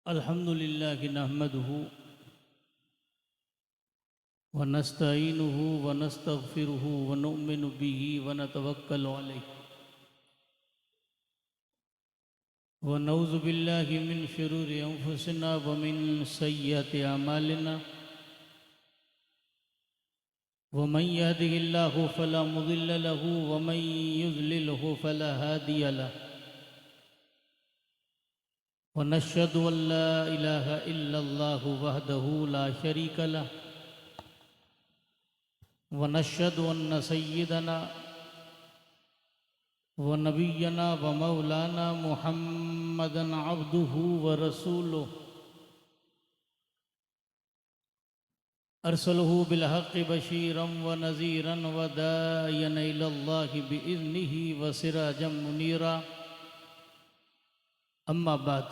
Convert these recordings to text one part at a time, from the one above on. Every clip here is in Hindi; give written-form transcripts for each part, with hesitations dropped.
अल्हम्दुलिल्लाहि नहमदुहु व नस्तईनुहु व नस्तगफिरुहु व नुअमिनु बिही व नतवक्कलु अलैहि व नऊज़ु बिल्लाहि मिन शुरूरि अंफुसिना व मिन सय्यिआति अमालिना व मन यहदिहिल्लाहु फला मुदिल्ल लहु व मन युज़्लिलहु फला हादिय लहु व नशहदु अन ला इलाहा इल्लल्लाहु वहदहु ला शरीक लहु व नशहदु अन्न सय्यिदना व नबिय्यना व मौलाना मुहम्मदन अब्दुहु व रसूलुहु अरसलहु बिलहक़्क़ि बशीरन व नज़ीरन व दाइयन इलल्लाहि बिइज़्निहि व सिराजम मुनीरा। अम्मा बाद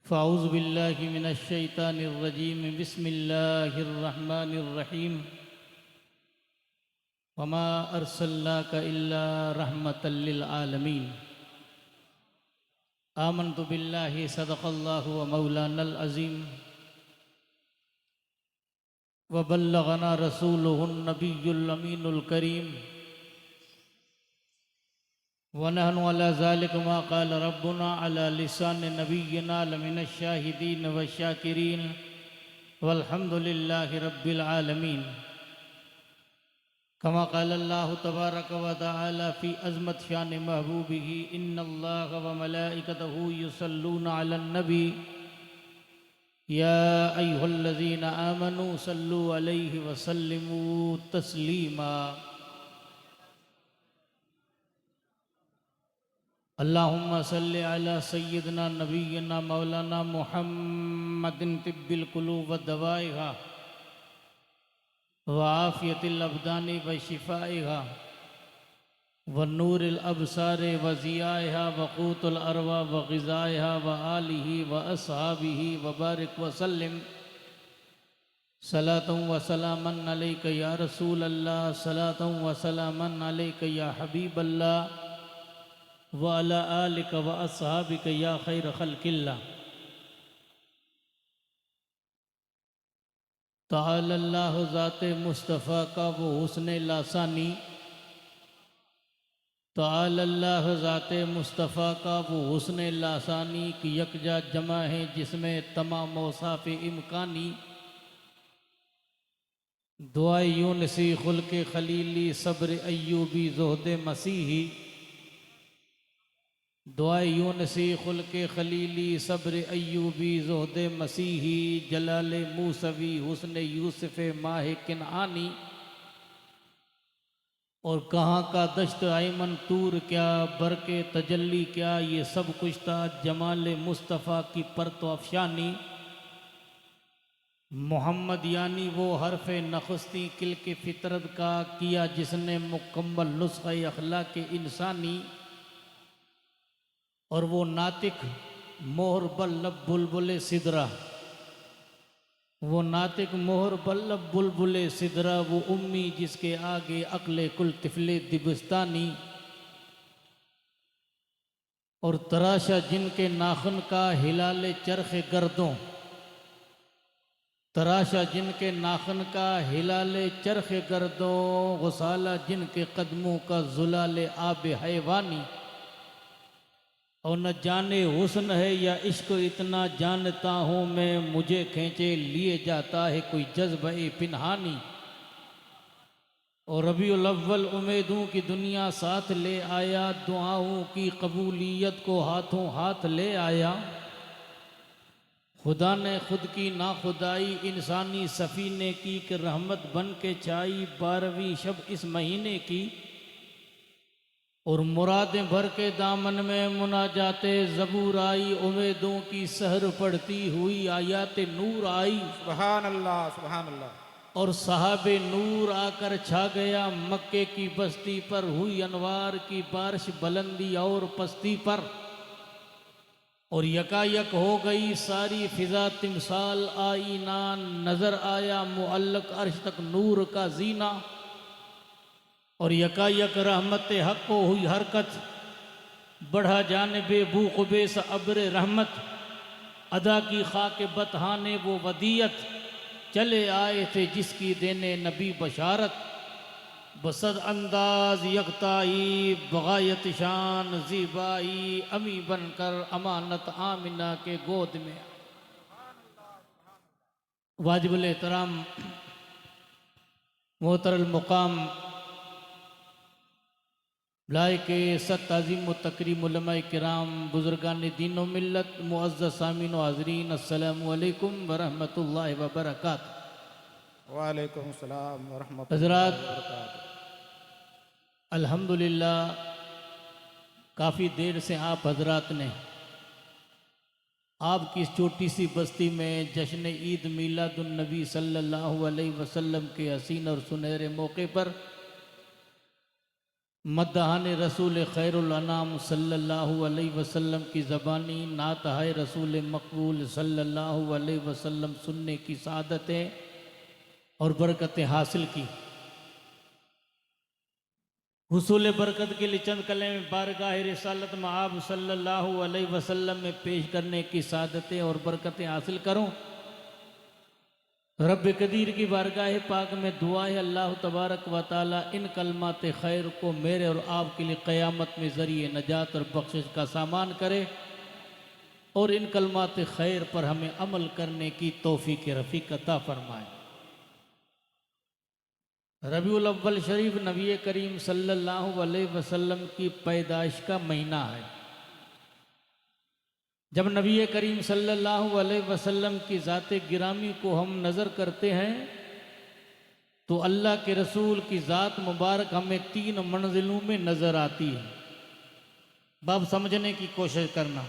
फ़अऊज़ु बिल्लाहि मिनश शैतानिर रजीम बिस्मिल्लाहिर रहमानिर रहीम वमा अर्सलनाका इल्ला रहमतल लिल आलमीन। आमन्तु बिल्लाहि सदक़ल्लाहु व मौलानल अज़ीम व बल्लगना रसूलुहुन नबियुल अमीनुल करीम व नहनु अला ज़ालिका मा क़ाल रब्बुना अला लिसान नबिय्यिना लमिनश शाहिदीन व शाकिरीन वल्हम्दुलिल्लाहि रब्बिल आलमीन। कमा क़ाल अल्लाहु तबारक व तआला फ़ी अज़मत शान महबूबिही इन्नल्लाह व मलाइकतहु युसल्लूना अलन नबी या अय्युहल्लज़ीना आमनू सल्लु अलैहि व सल्लिमू तस्लीमा। अल्लाहुम्मा सल्लि अला सय्यिदना नबिय्यिना मौलाना मुहम्मदिन तिब्बिल कुलूब व दवाइहा व आफ़ियतिल अबदानी व शिफ़ाइहा व नूरिल अबसारि व ज़ियाइहा व क़ूतुल अरवा व ग़िज़ाइहा व आलिही व अस्हाबिही व बारिक व सल्लिम सलातन व सलामन अलैका या रसूल अल्लाह सलातन व सलामन अलैका या हबीब अल्लाह व अला आलिका व अस्हाबिका या खैर खल्क़िल्लाह। तआला अल्लाहु ज़ाते मुस्तफ़ा का वो हुस्न लासानी, तआला अल्लाह ज़ाते मुस्तफ़ा का वो हुस्न लासानी की यकजा जमा है जिसमें तमाम औसाफ़ इम्कानी। दुआए यूनसी खुल्क़े खलीली सब्र अय्यूबी ज़ुहद मसीही, दुआए यूनसी खुल्क़े खलीली सब्र अय्यूबी ज़ुहद मसीही जलाल मूसवी हुस्न यूसुफ़ माह किनआनी। और कहाँ का दश्त आयमन तूर क्या बरके तजल्ली क्या ये सब कुछ था जमाल मुस्तफ़ा की परत अफ़शानी। मोहम्मद यानी वो हरफ नखस्ती किल के फितरत का किया जिसने मुकम्मल नुस्ख़ा अखलाक इंसानी। और वो नातिक मोहर बल्लब बुलबुल सिदरा, वो नातिक मोहर बल्लब बुलबुल सिदरा वो उम्मी जिसके आगे अक्ले कुल तिफले दिबस्तानी। और तराशा जिनके नाखन का हिलाले चरखे गर्दों, तराशा जिनके नाखन का हिलाले चरखे गर्दों गुसाला जिनके कदमों का जुलाले आब हैवानी। और न जाने हुस्न है या इश्क इतना जानता हूँ मैं मुझे खींचे लिए जाता है कोई जज्बे पिनहानी। और रबीउल अव्वल उम्मीदों की दुनिया साथ ले आया दुआओं की कबूलियत को हाथों हाथ ले आया। खुदा ने खुद की नाखुदाई इंसानी सफ़ीने की कि रहमत बन के छाई 12वीं शब इस महीने की। और मुरादें भर के दामन में मुनाजाते ज़बूर आई उम्मीदों की सहर पढ़ती हुई आयात नूर आई। सुभान अल्लाह सुभान अल्लाह। और साहबे नूर आकर छा गया मक्के की बस्ती पर हुई अनवार की बारिश बुलंदी और पस्ती पर। और यकायक हो गई सारी फिजा तिमसाल आईना नज़र आया मुअल्लक अर्श तक नूर का जीना। और यकायक रहमत हक़ को हुई हरकत बढ़ा जाने बेबूक़बे सा अब्र रहमत। अदा की खाक बतहाने वो वदीयत, चले आए थे जिसकी देने नबी बशारत। बसद अंदाज यकताई बगायत शान ज़ीबाई, अमी बनकर अमानत आमिना के गोद में। वाजिबुल एहतराम मोहतरम मुकाम लायके सत अज़ीम व तकरीम उलमा किराम बुज़ुर्गान दीन व मिल्लत मुअज़्ज़ज़ सामीन व हाज़रीन, अस्सलामु अलैकुम व रहमतुल्लाहि व बरकातुहू। वालेकुम सलाम व रहमतुल्लाहि हज़रात, व बरकातुहू। अल्हम्दुलिल्लाह काफ़ी देर से आप हजरात ने आपकी इस छोटी सी बस्ती में जश्न ईद मीलादुन नबी सल्लल्लाहु अलैहि वसल्लम के हसीन और सुनहरे मौके पर मद्दाहान रसूल खैरुल अनाम सल्लल्लाहु अलैहि वसल्लम की ज़बानी नात है रसूल मकबूल सल्लल्लाहु अलैहि वसल्लम सुनने की सआदतें और बरकतें हासिल की। हुसूल बरकत के लिए चंद कलम बारगाह रिसालत में आप सल्लल्लाहु अलैहि वसल्लम में पेश करने की सआदतें और बरकतें हासिल करूं। रब कदीर की बारगाह पाक में दुआ है अल्लाह तबारक व ताला इन कलमात खैर को मेरे और आपके लिए क़यामत में ज़रिए नजात और बख्शिश का सामान करे और इन कलमात खैर पर हमें अमल करने की तौफीक रफ़ीक अता फरमाए। रबीउल अव्वल शरीफ नबी करीम सल्लल्लाहु अलैहि वसल्लम की पैदाइश का महीना है। जब नबी करीम सल्लल्लाहु अलैहि वसल्लम की ज़ात गिरामी को हम नज़र करते हैं तो अल्लाह के रसूल की ज़ात मुबारक हमें तीन मंजिलों में नज़र आती है। बाब समझने की कोशिश करना।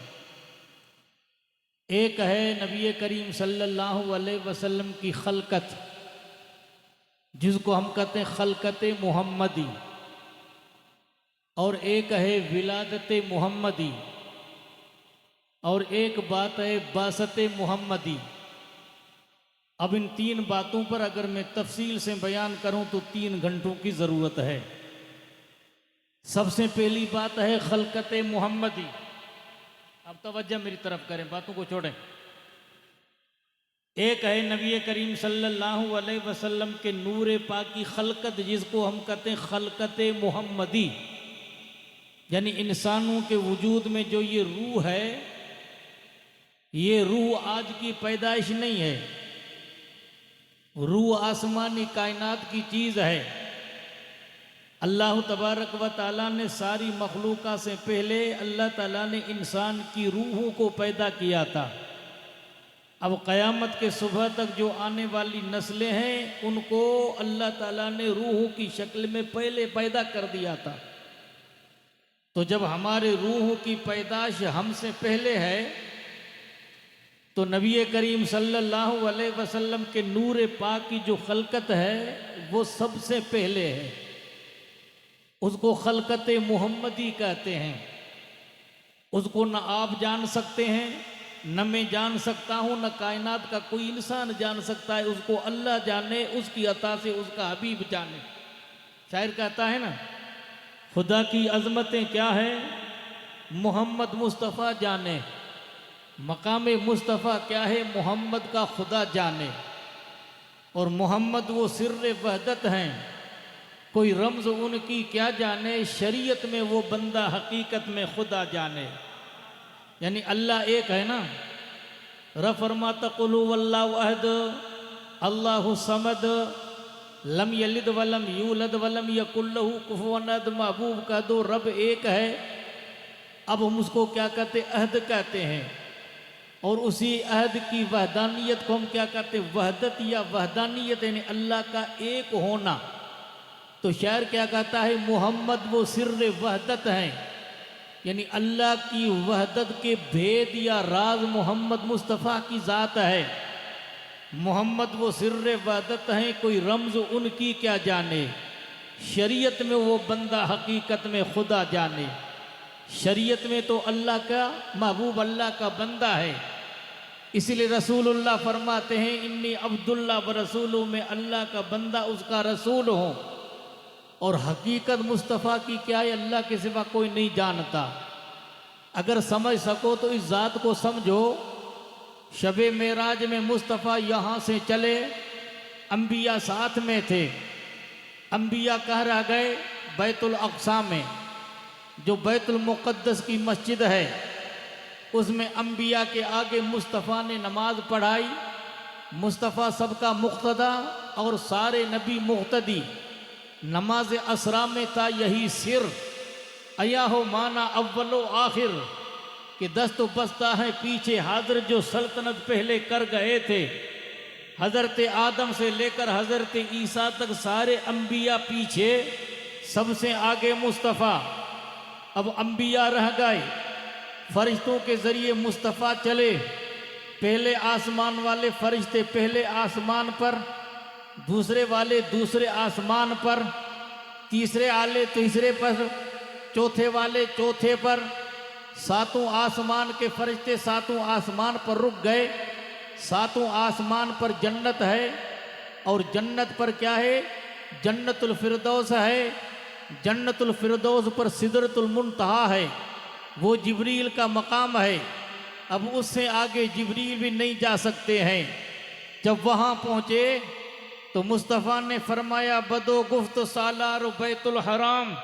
एक है नबी करीम सल्लल्लाहु अलैहि वसल्लम की खलकत, जिसको हम कहते हैं खलकत मुहम्मदी, और एक है विलादत मुहम्मदी, और एक बात है बासत मुहम्मदी। अब इन तीन बातों पर अगर मैं तफसील से बयान करूं तो 3 घंटों की ज़रूरत है। सबसे पहली बात है खलकत मुहम्मदी। अब तवज्जो मेरी तरफ करें, बातों को छोड़ें। एक है नबी करीम सल्लल्लाहु अलैहि वसल्लम के नूर पाक की खलकत, जिसको हम कहते हैं खलकत मुहम्मदी, यानी इंसानों के वजूद में जो ये रूह है, ये रूह आज की पैदाइश नहीं है। रूह आसमानी कायनात की चीज़ है। अल्लाह तबारक व ताला ने सारी मखलूक़ात से पहले अल्लाह ताला ने इंसान की रूहों को पैदा किया था। अब क़यामत के सुबह तक जो आने वाली नस्लें हैं उनको अल्लाह ताला ने रूहों की शक्ल में पहले पैदा कर दिया था। तो जब हमारे रूहों की पैदाश हमसे पहले है तो नबी करीम सल्लल्लाहु अलैहि वसल्लम के नूर पाक की जो खलकत है वो सबसे पहले है। उसको खलकत मुहम्मदी कहते हैं। उसको न आप जान सकते हैं, न मैं जान सकता हूँ, न कायनात का कोई इंसान जान सकता है। उसको अल्लाह जाने, उसकी अता से उसका हबीब जाने। शायर कहता है ना, खुदा की अज़मतें क्या है मोहम्मद मुस्तफ़ा जाने, मकाम मुस्तफ़ा क्या है मोहम्मद का खुदा जाने। और मोहम्मद वो सिर्र वहदत हैं, कोई रमज़ उनकी क्या जाने, शरीयत में वो बंदा हकीकत में खुदा जाने। यानी अल्लाह एक है ना। रब फरमाता क़ुल हुवल्लाहु अहद अल्लाहु समद लम यलिद वलम यूलद वलम यकुल लहू कुफुवन अहद। महबूब कह दो रब एक है। अब हम उसको क्या कहते, अहद कहते हैं। और उसी अहद की वहदानियत को हम क्या कहते, वहदत या वहदानियत, यानी अल्लाह का एक होना। तो शायर क्या कहता है, मोहम्मद वो सिर्र वहदत हैं, यानी अल्लाह की वहदत के भेद या राज मोहम्मद मुस्तफ़ा की ज़ात है। मोहम्मद वो सिर्र वहदत हैं, कोई रमज़ उनकी क्या जाने, शरीयत में वो बंदा हकीकत में खुदा जाने। शरीयत में तो अल्लाह का महबूब अल्लाह का बंदा है। इसीलिए रसूलुल्लाह फरमाते हैं इन्नी अब्दुल्लाह व रसूलु, में अल्लाह का बंदा उसका रसूल हो। और हकीकत मुस्तफ़ा की क्या है, अल्लाह के सिवा कोई नहीं जानता। अगर समझ सको तो इस ज़ात को समझो शबे मेराज में मुस्तफ़ा यहाँ से चले, अंबिया साथ में थे। अंबिया कह रह गए बैतुल अक़सा में, जो बैतुल मुक़द्दस की मस्जिद है, उसमें अंबिया के आगे मुस्तफ़ा ने नमाज पढ़ाई। मुस्तफ़ा सबका मुक़्तदा और सारे नबी मुक़्तदी। नमाज असरा में था यही सिर, अया हो माना अव्वलो आखिर, कि दस्त बस्ता है पीछे हाजिर जो सल्तनत पहले कर गए थे। हज़रत आदम से लेकर हज़रत ईसा तक सारे अंबिया पीछे, सबसे आगे मुस्तफ़ा। अब अंबिया रह गए, फरिश्तों के ज़रिए मुस्तफ़ा चले। पहले आसमान वाले फरिश्ते पहले आसमान पर, दूसरे वाले दूसरे आसमान पर, तीसरे वाले तीसरे पर, चौथे वाले चौथे पर। सातों आसमान के फरिश्ते सातों आसमान पर रुक गए। सातों आसमान पर जन्नत है, और जन्नत पर क्या है? जन्नतुल फिरदौस है। जन्नतुल फिरदौस पर सिदरतुल मुंतहा है, वो जिब्रील का मकाम है। अब उससे आगे जिब्रील भी नहीं जा सकते हैं। जब वहाँ पहुँचे तो मुस्तफ़ा ने फरमाया बदो गुफ्त सालार बैतुल हराम,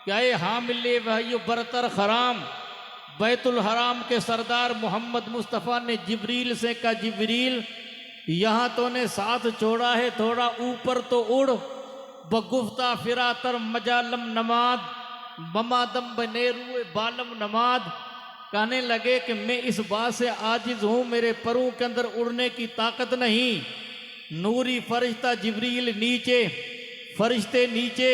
क्या ये हामिले भाइयों बरतर खराम। बैतुल हराम के सरदार मोहम्मद मुस्तफ़ा ने जिब्रील से कहा, जिब्रील यहाँ तो ने साथ छोड़ा है, थोड़ा ऊपर तो उड़। बगुफ्ता फिरातर मजालम नमाद, बमादम बनेरुए बालम नमाद। कहने लगे कि मैं इस बात से आजिज़ हूँ, मेरे परों के अंदर उड़ने की ताकत नहीं। नूरी फरिश्ता जिब्रील नीचे, फरिश्ते नीचे,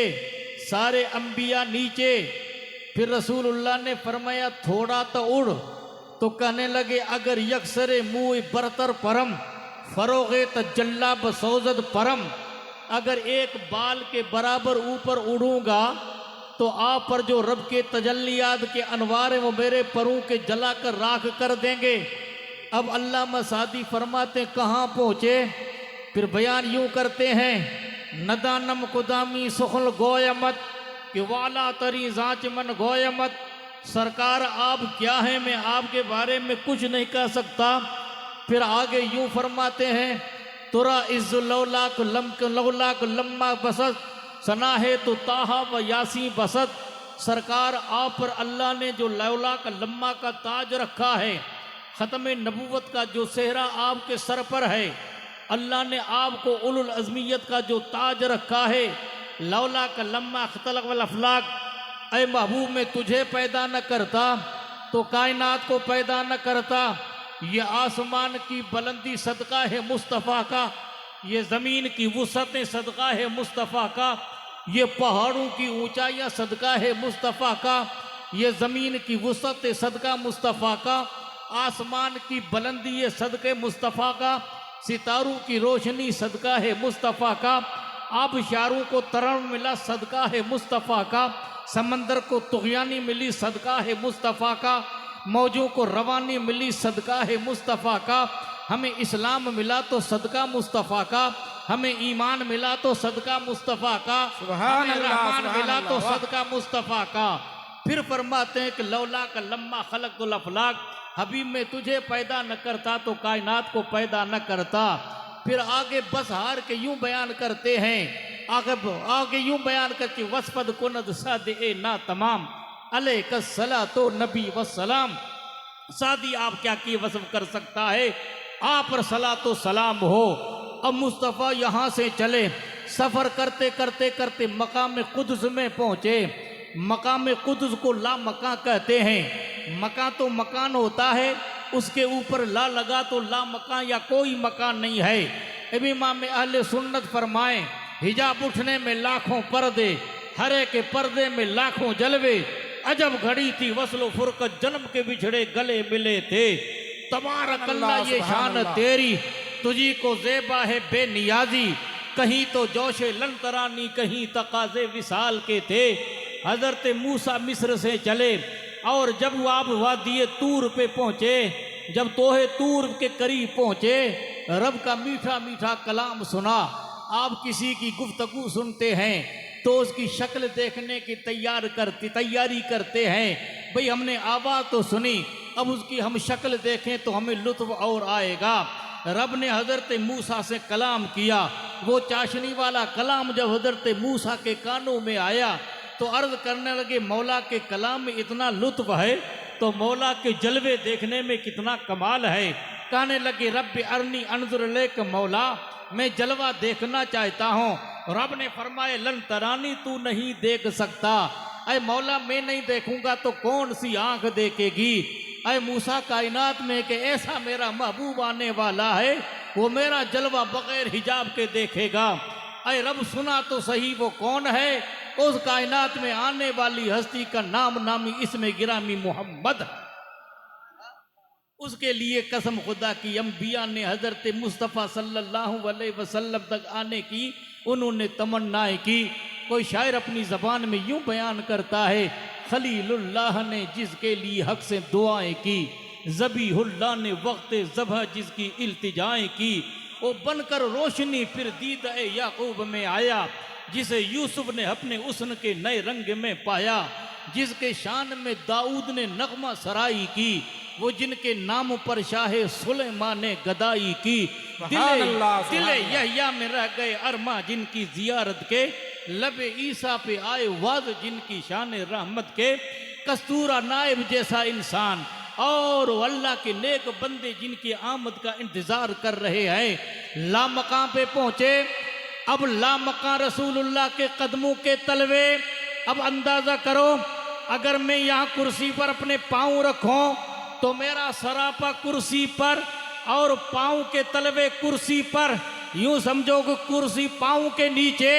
सारे अंबिया नीचे। फिर रसूलुल्लाह ने फरमाया थोड़ा तो उड़। तो कहने लगे अगर यकसरे मुँह बरतर परम, फरोगे तजल्ला बसौजद परम। अगर एक बाल के बराबर ऊपर उड़ूंगा तो आप पर जो रब के तजल्लियात के अनवार हैं वो मेरे परों के जला कर राख कर देंगे। अब अल्लामा सादी फरमाते कहाँ पहुँचे? फिर बयान यूँ करते हैं, नदानम कुदामी सुखल गोयमत कि वाला तरी जांच मन गोयमत। सरकार आप क्या हैं, मैं आपके बारे में कुछ नहीं कह सकता। फिर आगे यूँ फरमाते हैं, तुरा इज़्ज़ुलौलाक लौलाक लम्मा बसत सना है तो ताहा व यासी बसत। सरकार आप पर अल्लाह ने जो लौला का लम्मा का ताज रखा है, ख़त्म नबूवत का जो सेहरा आपके सर पर है, अल्लाह ने आपको उलुल अज़मियत का जो ताज रखा है, लौला का लम्मा खतलक वल अफलाक। ऐ महबूब में तुझे पैदा न करता तो कायनात को पैदा न करता। ये आसमान की बुलंदी सदका है मुस्तफ़ा का, ये ज़मीन की वुसअतें सदका है मुस्तफ़ा का, ये पहाड़ों की ऊंचाइयां सदका है मुस्तफ़ा का, ये ज़मीन की वुसअतें सदका मुस्तफ़ा का, आसमान की बुलंदी ये सदक़े मुस्तफ़ा का, सितारों की रोशनी सदका है मुस्तफ़ा का, आबशारों को तरण मिला सदका है मुस्तफ़ा का, समंदर को तुग़यानी मिली सदका है मुस्तफ़ा का, मौजों को रवानी मिली सदका है मुस्तफ़ा का। हमें इस्लाम मिला तो सदका मुस्तफ़ा का, हमें ईमान मिला तो सदका मुस्तफ़ा का, हमें रहमान मिला तो सदका मुस्तफ़ा का। फिर फरमाते हैं कि लौला का लम्मा खलक़ुल अफ़लाक, हबीब में तुझे पैदा न करता तो कायनात को पैदा न करता। फिर आगे बस हार के यूं बयान करते हैं, आगे यूं बयान करके वसफद कुनद सादे ना तमाम अलैहिस्सला तो नबी वसलाम। सादी आप क्या की वसफ कर सकता है, आप पर सला तो सलाम हो। अब मुस्तफ़ा यहाँ से चले, सफ़र करते करते करते मकाम कुद्स में पहुँचे। मकाम कुद्स को ला मकान कहते हैं। मकान तो मकान होता है, उसके ऊपर ला लगा तो ला मकान या कोई मकान नहीं है। इमाम अहले सुन्नत फरमाएं, हिजाब उठने में लाखों पर्दे, हरे के पर्दे में लाखों जलवे, अजब घड़ी थी वस्लो फुरकत, जन्म के बिछड़े गले मिले थे। तबारक अल्लाह ये शान तेरी, तुझी को ज़ेबा है बेनियाजी, कहीं तो जोशे लंतरानी कहीं तकाज़े विसाल के थे। हज़रत मूसा मिस्र से चले और जब आप वादिये तूर पे पहुँचे, जब तोहे तूर के करीब पहुँचे, रब का मीठा मीठा कलाम सुना। आप किसी की गुफ्तगू सुनते हैं तो उसकी शक्ल देखने की तैयारी करते हैं। भाई हमने आवाज़ तो सुनी, अब उसकी हम शक्ल देखें तो हमें लुत्फ और आएगा। रब ने हजरत मूसा से कलाम किया, वो चाशनी वाला कलाम जब हजरत मूसा के कानों में आया तो अर्ज करने लगे मौला के कलाम में इतना लुत्फ है तो मौला के जलवे देखने में कितना कमाल है। कहने लगे रब अरनी अनजुर लेक, मौला मैं जलवा देखना चाहता हूँ। रब ने फरमाया लन तरानी, तू नहीं देख सकता। अरे मौला मैं नहीं देखूंगा तो कौन सी आंख देखेगी। अरे मूसा कायनात में कि ऐसा मेरा महबूब आने वाला है वो मेरा जलवा बगैर हिजाब के देखेगा। अरे रब सुना तो सही वो कौन है। उस कायनात में आने वाली हस्ती का नाम नामी इसमें गिरामी मोहम्मद। उसके लिए कसम खुदा की अंबिया ने हजरत मुस्तफ़ा सल्लल्लाहु अलैहि वसल्लम तक आने की उन्होंने तमन्नाएं की। कोई शायर अपनी ज़बान में यूं बयान करता है, खलीलुल्लाह ने जिसके लिए हक से दुआएं की, ज़बीहुल्लाह ने वक्त ज़बह जिसकी इल्तिजाएं की, वो बनकर रोशनी फिर दीद याकूब में आया, जिसे यूसुफ ने अपने हुस्न के नए रंग में पाया, जिसके शान में दाऊद ने नगमा सराई की, वो जिनके नाम पर शाहे सुलेमान ने गदाई की, दिले यहया में रह गए अरमा जिनकी जियारत के, लबे ईसा पे आए वाज जिनकी शान रहमत के, कस्तूरा नायब जैसा इंसान और अल्लाह के नेक बंदे जिनकी आमद का इंतजार कर रहे हैं। लामकां पे पहुंचे, अब लामकां रसूलुल्लाह के कदमों के तलवे। अब अंदाजा करो, अगर मैं यहाँ कुर्सी पर अपने पाँव रखूं तो मेरा सरापा कुर्सी पर और पाँव के तलवे कुर्सी पर, यूं समझो कि कुर्सी पाँव के नीचे।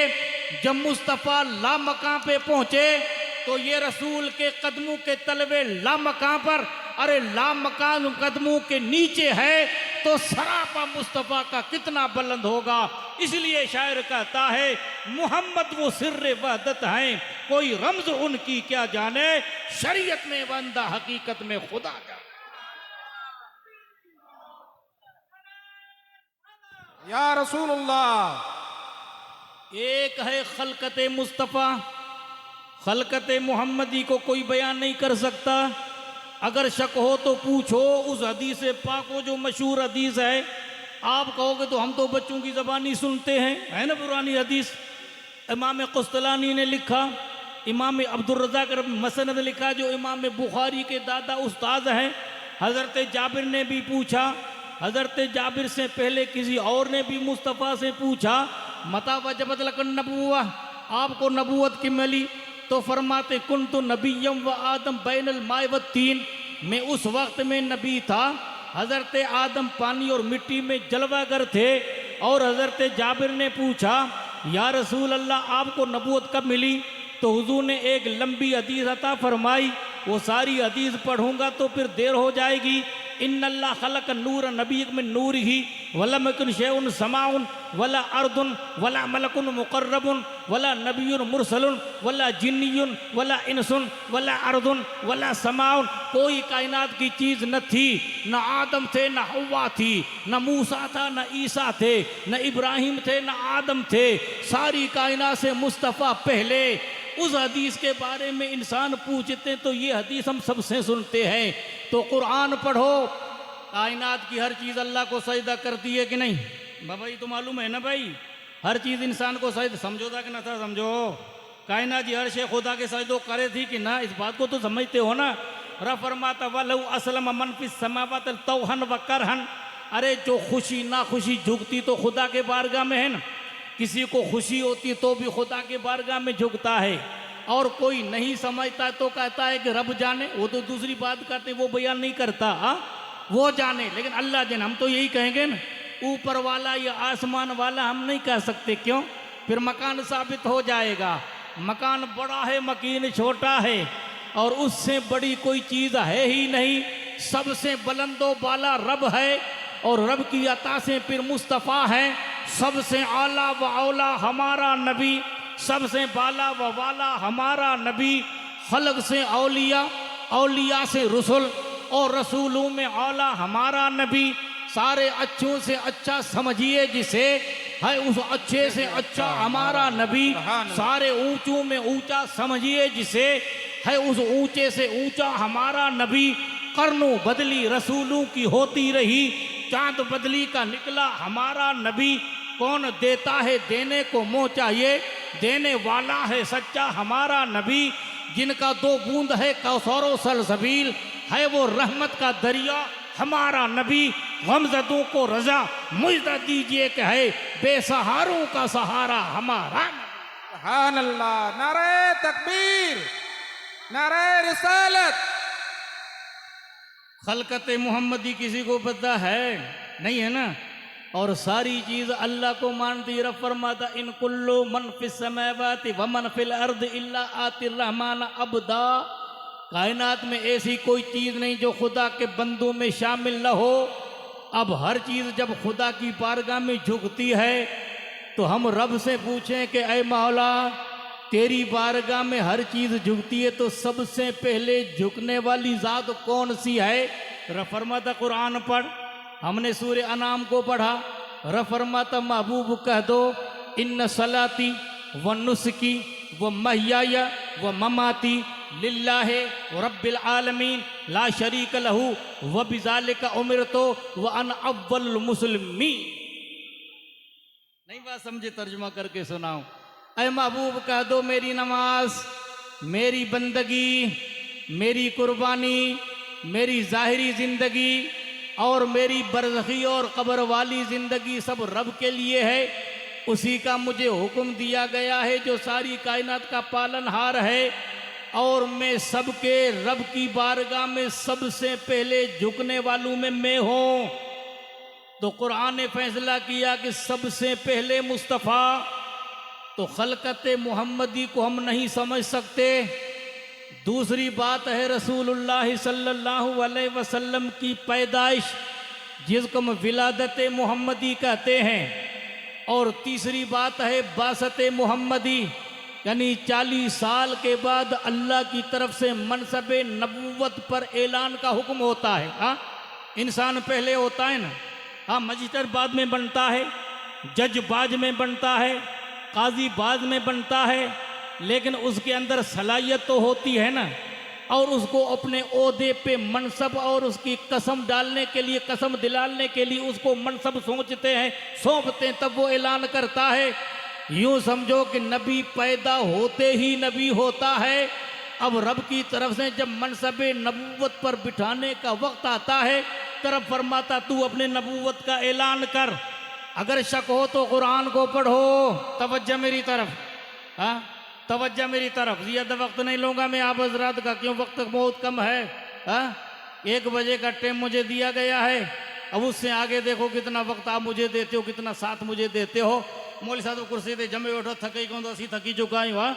जब मुस्तफ़ा लामकां पे पहुंचे तो ये रसूल के कदमों के तलवे लामकां पर, अरे लामकां कदमों के नीचे है तो सरापा मुस्तफ़ा का कितना बुलंद होगा। इसलिए शायर कहता है मोहम्मद वो सिर्रे वहदत हैं, कोई रमज उनकी क्या जाने, शरीयत में बंदा हकीकत में खुदा जाने। या रसूलुल्लाह। एक है खलकत मुस्तफ़ा, खलकत मोहम्मदी को कोई बयान नहीं कर सकता। अगर शक हो तो पूछो उस हदीस पाक को जो मशहूर हदीस है। आप कहोगे तो हम तो बच्चों की ज़बानी सुनते हैं, है ना पुरानी हदीस। इमाम कुस्तलानी ने लिखा, इमाम अब्दुर्रज़ाक मसनद लिखा जो इमाम बुखारी के दादा उस्ताद हैं। हज़रत जाबिर ने भी पूछा, हज़रत जाबिर से पहले किसी और ने भी मुस्तफ़ा से पूछा मता वजबत लकन नबुव्वा, आपको नबूवत की मिली। तो फरमाते कुन्तु नबिय्यम व आदम बैनल माए व तीन, मैं उस वक्त में नबी था, हज़रत आदम पानी और मिट्टी में जलवागर थे। और हज़रत जाबिर ने पूछा या रसूल अल्लाह आपको नबूवत कब मिली। तो हुजूर ने एक लंबी हदीस अता फरमाई, वो सारी हदीस पढ़ूंगा तो फिर देर हो जाएगी। इन्नल्लाह खलक नूर नबी में नूर ही वलम यकुन शैउन समाउन वला अर्दुन वला मलकुन मुकर्रबुन वला नबियुन मुरसलुन वला जिन्नियुन वला इंसुन वला अर्दुन वला समाउन। कोई कायनात की चीज़ न थी, न आदम थे न हव्वा थी, न मूसा था न ईसा थे, न इब्राहिम थे न आदम थे। सारी कायनात से मुस्तफ़ा पहले। उस हदीस के बारे में इंसान पूछते तो ये हदीस हम सबसे सुनते हैं। तो कुरान पढ़ो, कायनात की हर चीज़ अल्लाह को सजदा करती है कि नहीं। भाई तो मालूम है ना भाई, हर चीज़ इंसान को सजदा, समझो था कि ना था समझो, कायनात की हर शे खुदा के सजदो करे थी कि ना, इस बात को तो समझते हो ना। रफरमाता वलहु असलम मन फिस समावात तौहन व करहन। अरे जो खुशी ना खुशी झुकती तो खुदा के बारगाह में है ना। किसी को खुशी होती तो भी खुदा के बारगाह में झुकता है, और कोई नहीं समझता तो कहता है कि रब जाने। वो तो दूसरी बात करते, वो बयान नहीं करता, वो जाने, लेकिन अल्लाह जाने। हम तो यही कहेंगे ना, ऊपर वाला या आसमान वाला हम नहीं कह सकते। क्यों? फिर मकान साबित हो जाएगा। मकान बड़ा है, मकीन छोटा है, और उससे बड़ी कोई चीज़ है ही नहीं। सबसे बुलंदो बाला रब है, और रब की अता से फिर मुस्तफ़ा है। सबसे आला व औला हमारा नबी, सबसे बाला व वाला हमारा नबी। खलक से औलिया, औलिया से रसूल, और रसूलों में औला हमारा नबी। सारे अच्छों से अच्छा समझिए जिसे, है उस अच्छे से अच्छा हमारा नबी। सारे ऊंचों में ऊंचा समझिए जिसे, है उस ऊंचे से ऊंचा हमारा नबी। कर्नों बदली रसूलों की होती रही, चांद बदली का निकला हमारा नबी। कौन देता है देने को मोह चाहिए, देने वाला है सच्चा हमारा नबी। जिनका 2 बूंद है कौसरो सलसबील, है वो रहमत का दरिया हमारा नबी। गमजदों को रजा मुझदा दीजिए कि है बेसहारों का सहारा हमारा नबी। सुभान अल्लाह। नारे तकबीर, नारे रिसालत। खलकत मोहम्मदी किसी को पता है नहीं है ना, और सारी चीज अल्लाह को मानती। रब फरमाता इन कुल्लु मन फिस समावाति व मन फिल अर्द इल्ला आतिर रहमान अब्दा। कायनात में ऐसी कोई चीज नहीं जो खुदा के बंदों में शामिल न हो। अब हर चीज जब खुदा की बारगाह में झुकती है तो हम रब से पूछें कि ऐ मौला तेरी बारगाह में हर चीज झुकती है तो सबसे पहले झुकने वाली जात कौन सी है? रब फरमाता कुरान पढ़। हमने सूर्य अनाम को पढ़ा। रब फरमाता महबूब कह दो इन्न सलाती व नुस्की व महयाया व ममाती लिल्लाहि रब्बिल आलमीन ला शरीक लहू व बिज़ालिका उमिरतो व अन अव्वल मुस्लिमीन। नहीं बात समझे? तर्जुमा करके सुनाओ। ऐ महबूब कह दो मेरी नमाज, मेरी बंदगी, मेरी कुर्बानी, मेरी ज़ाहिरी ज़िंदगी और मेरी बरज़खी और कब्र वाली ज़िंदगी सब रब के लिए है। उसी का मुझे हुक्म दिया गया है जो सारी कायनात का पालनहार है, और मैं सबके रब की बारगाह में सबसे पहले झुकने वालों में मैं हूँ। तो कुरान ने फैसला किया कि सबसे पहले मुस्तफ़ा। तो खलकत मोहम्मदी को हम नहीं समझ सकते। दूसरी बात है रसूलुल्लाह सल्लल्लाहु अलैहि वसल्लम की पैदाइश जिसको हम विलादत मोहम्मदी कहते हैं। और तीसरी बात है बासत मोहम्मदी, यानी 40 साल के बाद अल्लाह की तरफ से मनसब नबूवत पर ऐलान का हुक्म होता है। हाँ, इंसान पहले होता है ना। हाँ, मजिस्टर बाद में बनता है, जज बाद में बनता है, काजी बाद में बनता है, लेकिन उसके अंदर सलाहियत तो होती है ना। और उसको अपने ओहदे पे मनसब और उसकी कसम डालने के लिए, कसम दिलाने के लिए उसको मनसब सोचते हैं, सौंपते हैं, तब वो ऐलान करता है। यूं समझो कि नबी पैदा होते ही नबी होता है। अब रब की तरफ से जब मनसब नबूवत पर बिठाने का वक्त आता है, तरफ फरमाता तू अपने नबूवत का ऐलान कर। अगर शक हो तो कुरान को पढ़ो। तवज्जो मेरी तरफ। हाँ, तवज्जो मेरी तरफ। ज़्यादा वक्त नहीं लूँगा मैं आप हजरात का, क्यों वक्त बहुत कम है। हाँ, 1 बजे का टाइम मुझे दिया गया है। अब उससे आगे देखो कितना वक्त आप मुझे देते हो, कितना साथ मुझे देते हो। मौली साहब कुर्सी पे जमे बैठो, थकी कौन तो थकी चुका हूँ। हाँ,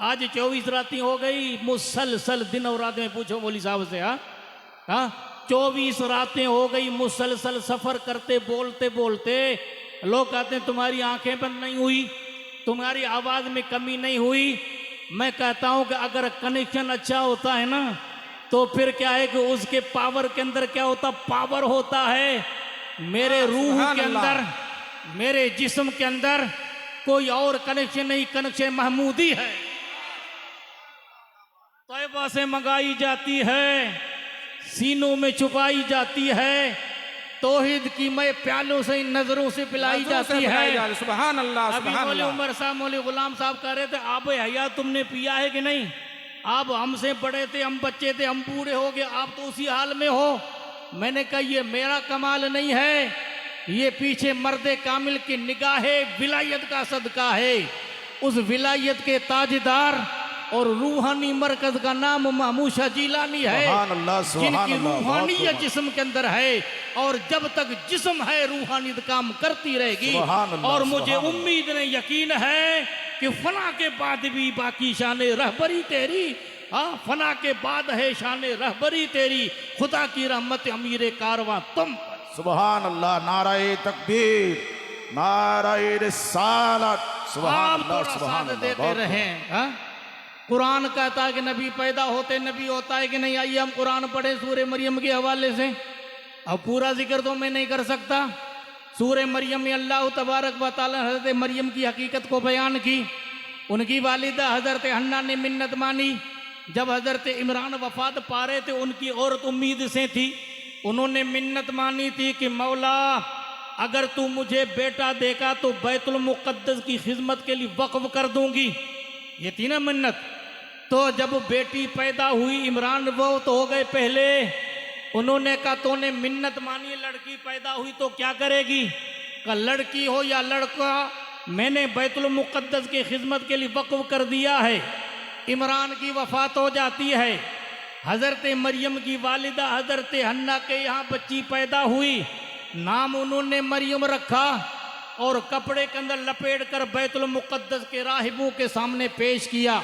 आज 24 रातें हो गई मुसलसल, दिन और रात में पूछो मौली साहब से। हाँ हाँ, 24 रातें हो गई मुसलसल सफ़र करते बोलते बोलते। लोग कहते हैं तुम्हारी आंखें बंद नहीं हुई, तुम्हारी आवाज़ में कमी नहीं हुई। मैं कहता हूं कि अगर कनेक्शन अच्छा होता है ना तो फिर क्या है कि उसके पावर के अंदर क्या होता, पावर होता है। मेरे रूह के अंदर, मेरे जिस्म के अंदर कोई और कनेक्शन नहीं, कनेक्शन महमूदी है। तैयबा से मंगाई जाती है, सीनों में छुपाई जाती है। तौहीद की मैं प्यालों से, नजरों से पिलाई जाती है। सुभान अल्लाह। अभी मौली उमर साहब, मौली गुलाम साहब कह रहे थे आब हया तुमने पिया है कि नहीं? आप हमसे बड़े थे, हम बच्चे थे, हम बूढ़े हो गए, आप तो उसी हाल में हो। मैंने कहा ये मेरा कमाल नहीं है, ये पीछे मर्द कामिल की निगाहे विलायत का सदका है। उस विलायत के ताजदार और रूहानी मरकज का नाम महमूशा जिलानी है, जिनकी रूहानियत जिस्म के अंदर है। और जब तक जिस्म है रूहानियत काम करती रहेगी। और मुझे उम्मीद नहीं, यकीन है कि फना के बाद भी बाकी शान रहबरी तेरी। हाँ, फना के बाद है शान रहबरी तेरी। खुदा की रहमत अमीर कारवां तुम। सुभान अल्लाह। नाराए तकबीर, नाराए रिसालत। सुभान अल्लाह, सुभान अल्लाह। देते रहे। हाँ, कुरान कहता है कि नबी पैदा होते नबी होता है कि नहीं? आइए हम कुरान पढ़े सूरे मरियम के हवाले से। अब पूरा जिक्र तो मैं नहीं कर सकता। सूरे मरियम में अल्लाह तबारक व तआला हज़रत मरियम की हकीकत को बयान की। उनकी वालिदा हज़रत हन्ना ने मिन्नत मानी जब हजरत इमरान वफात पा रहे थे, उनकी औरत उम्मीद से थी, उन्होंने मिन्नत मानी थी कि मौला अगर तू मुझे बेटा देगा तो बैतुल मुक़द्दस की खिदमत के लिए वक्फ कर दूंगी। ये थी ना मिन्नत। तो जब बेटी पैदा हुई, इमरान वो तो हो गए पहले, उन्होंने कहा तूने मिन्नत मानी, लड़की पैदा हुई तो क्या करेगी? का लड़की हो या लड़का, मैंने बैतुल मुक़द्दस की खिदमत के लिए वक्फ कर दिया है। इमरान की वफात हो जाती है। हज़रत मरियम की वालिदा हज़रत हन्ना के यहाँ बच्ची पैदा हुई, नाम उन्होंने मरियम रखा और कपड़े के अंदर लपेट कर बैतुल मुक़द्दस के राहिबों के सामने पेश किया।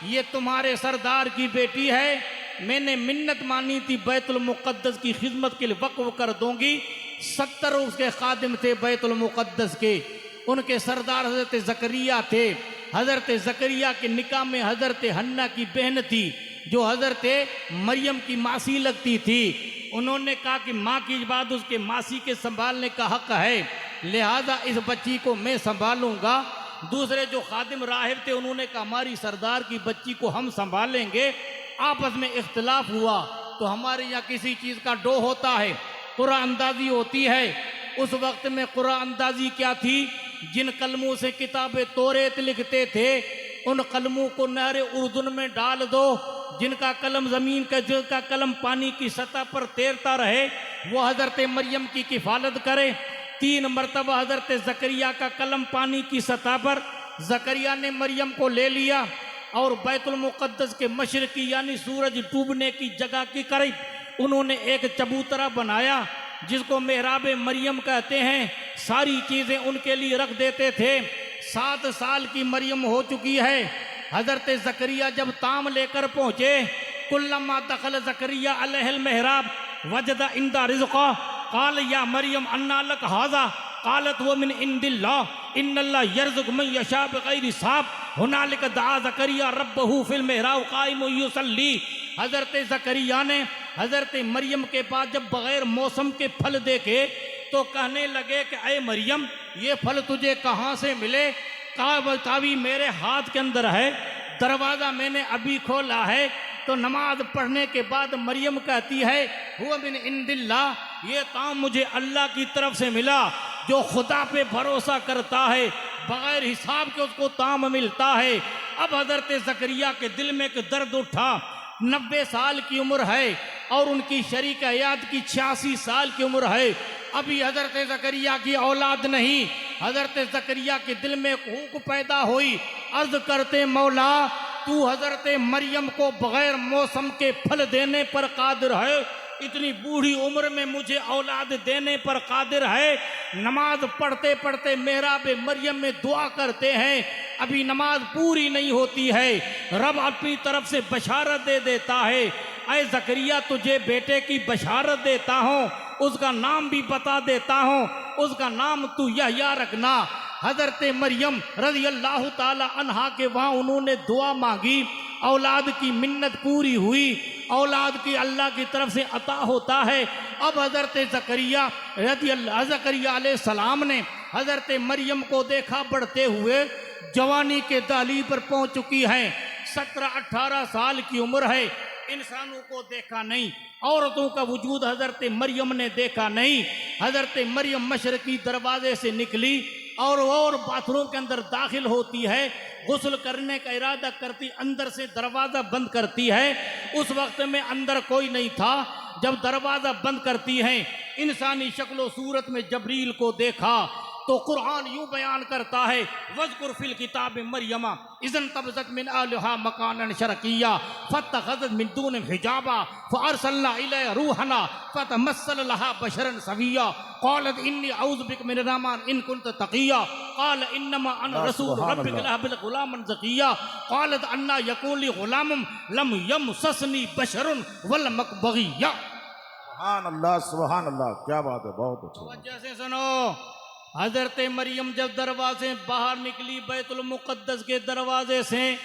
ये तुम्हारे सरदार की बेटी है, मैंने मिन्नत मानी थी बैतुल मुक़द्दस की खिदमत के लिए वक्फ कर दूंगी। 70 उसके खादिम थे बैतुल मुक़द्दस के, उनके सरदार हज़रत ज़करिया थे। हज़रत ज़करिया के निकाह में हज़रत हन्ना की बहन थी जो हज़रत मरियम की मासी लगती थी। उन्होंने कहा कि माँ की बात उसके मासी के संभालने का हक है, लिहाजा इस बच्ची को मैं संभालूंगा। दूसरे जो खादिम राहिब थे उन्होंने कहा हमारी सरदार की बच्ची को हम संभालेंगे। आपस में इख्तिलाफ हुआ। तो हमारे यहाँ किसी चीज़ का डो होता है, कुरान अंदाजी होती है। उस वक्त में कुरान अंदाजी क्या थी? जिन कलमों से किताबें तौरेत लिखते थे उन कलमों को नहर उर्दुन में डाल दो। जिनका कलम ज़मीन का, जिनका कलम पानी की सतह पर तैरता रहे, वो हज़रत मरियम की किफ़ालत करे। 3 मरतबा हज़रत ज़करिया का कलम पानी की सतह पर, ज़करिया ने मरियम को ले लिया और बैतुल मुक़द्दस के मशरिकी यानी सूरज डूबने की जगह के करीब उन्होंने एक चबूतरा बनाया जिसको मेहराब मरियम कहते हैं। सारी चीज़ें उनके लिए रख देते थे। 7 साल की मरियम हो चुकी है। हज़रत ज़करिया जब ताम लेकर पहुँचे, कुल्लमा दखल ज़करिया अलैहिल मेहराब वजदा इंदा रिज़्क़ा क़ाल या मरियम अन्ना लक हाज़ा क़ालत व मिन इंदिल्लाह इन्नल्लाह यर्ज़ुक़ु मन यशा बिग़ैरि हिसाब हुनालिक दआ ज़करिया रब्बहू फ़िल मेहराब क़ाइमुन युसल्ली। हज़रत ज़करिया ने हज़रत मरियम के पास जब बग़ैर मौसम के फल देखे तो कहने लगे कि अय मरियम, ये फल तुझे कहाँ से मिले? कावी मेरे हाथ के अंदर है, दरवाज़ा मैंने अभी खोला है। तो नमाज पढ़ने के बाद मरियम कहती है हुआ मिन इंदिल्लाह, ये ताम मुझे अल्लाह की तरफ से मिला। जो खुदा पे भरोसा करता है बग़ैर हिसाब के उसको ताम मिलता है। अब हज़रत ज़करिया के दिल में एक दर्द उठा। 90 साल की उम्र है और उनकी शरीक हयात की 86 साल की उम्र है। अभी हज़रत ज़करिया की औलाद नहीं। हज़रत ज़करिया के दिल में एक हुक पैदा हुई। अर्ज़ करते मौला, तू हज़रत मरियम को बग़ैर मौसम के फल देने पर कादिर है, इतनी बूढ़ी उम्र में मुझे औलाद देने पर कादिर है। नमाज पढ़ते पढ़ते मेहराब मरियम में दुआ करते हैं, अभी नमाज पूरी नहीं होती है, रब अपनी तरफ से बशारत दे देता है। ऐ ज़करिया, तुझे बेटे की बशारत देता हूँ, उसका नाम भी बता देता हूँ, उसका नाम तू यहया रखना। हज़रत मरियम रज़ी अल्लाह ताला अन्हा के वहाँ उन्होंने दुआ मांगी, औलाद की मिन्नत पूरी हुई। औलाद की अल्लाह की तरफ से अता होता है। अब हज़रत ज़करिया अलैहिस्सलाम ने हज़रत मरियम को देखा बढ़ते हुए, जवानी के दाली पर पहुँच चुकी हैं, 17-18 साल की उम्र है। इंसानों को देखा नहीं, औरतों का वजूद हज़रत मरियम ने देखा नहीं। हज़रत मरियम मशरकी दरवाजे से निकली और बाथरूम के अंदर दाखिल होती है, गुस्ल करने का इरादा करती, अंदर से दरवाज़ा बंद करती है। उस वक्त में अंदर कोई नहीं था। जब दरवाज़ा बंद करती हैं, इंसानी शक्ल सूरत में जबरील को देखा। तो कुरान यूं बयान करता है, वज़कुर फिल किताब मरियमा इज़न तबज़त मिन आलिहा मकानन शरकिया फत्तख़ज़त मिन दून हिजाबा फ़अरसलना इलैहा रूहना फ़तमस्सल लहा बशरन सविया क़ालत इन्नी अऊज़ु बिका मिनर रहमान इन कुन्त तक़िया क़ाल इन्नमा अना रसूल रब्बिक लिअहब लक ग़ुलामन ज़किया क़ालत अन्ना यकूनु ली ग़ुलामुन लम यमससनी बशरुन वलम अक बग़िया। सुभान अल्लाह, क्या बात है, बहुत अच्छा। जैसे सुनो, हज़रत मरियम जब दरवाजे बाहर निकली बैतुल मुक़द्दस के दरवाजे से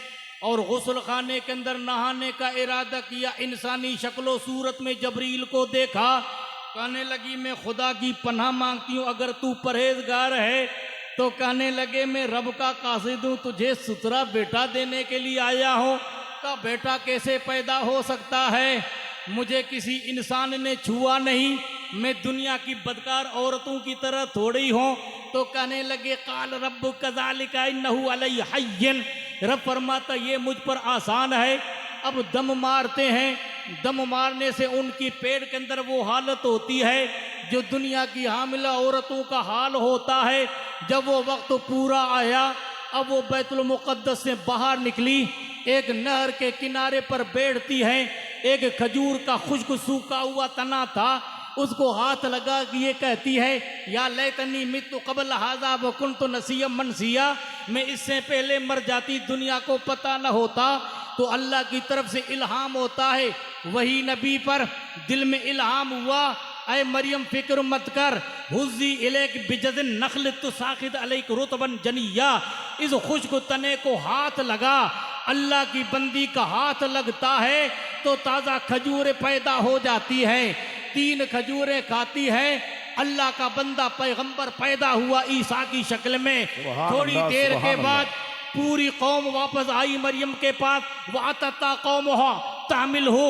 और गुस्ल खाने के अंदर नहाने का इरादा किया, इंसानी शक्लो सूरत में जबरील को देखा। कहने लगी मैं खुदा की पनाह मांगती हूँ, अगर तू परहेजगार है तो कहने लगे मैं रब का कासिद हूँ, तुझे सुथरा बेटा देने के लिए आया हूँ। का बेटा कैसे पैदा हो सकता है? मुझे किसी इंसान ने छुआ नहीं, मैं दुनिया की बदकार औरतों की तरह थोड़ी हूँ। तो कहने लगे काल रब्बु कज़ालिका इन्नहु अलैहि हय्यन, रब फरमाता ये मुझ पर आसान है। अब दम मारते हैं, दम मारने से उनकी पेट के अंदर वो हालत होती है जो दुनिया की हामिला औरतों का हाल होता है। जब वो वक्त पूरा आया, अब वो बैतुल मुक़द्दस से बाहर निकली, एक नहर के किनारे पर बैठती है। एक खजूर का खुश्क सूखा हुआ तना था, उसको हाथ लगा कि ये कहती है या लैतनी मित्तु क़ब्ल हाज़ा व कुन्तु नसिय्यम मनसिया, मैं इससे पहले मर जाती, दुनिया को पता न होता। तो अल्लाह की तरफ से इल्हाम होता है, वही नबी पर दिल में इल्हाम हुआ, ऐ मरियम फिक्र मत कर, हुज़्ज़ी इलैक बिजज़िन नख़्ल तुसाक़ित अलैक रुतबन जनिया, इस खुश्क तने को हाथ लगा। अल्लाह की बंदी का हाथ लगता है तो ताज़ा खजूरें पैदा हो जाती हैं, 3 खजूरें खाती है। अल्लाह का बंदा पैगंबर पैदा हुआ ईसा की शक्ल में। थोड़ी देर के बाद पूरी कौम वापस आई मरियम के पास। वातता कौमहा तामिल हो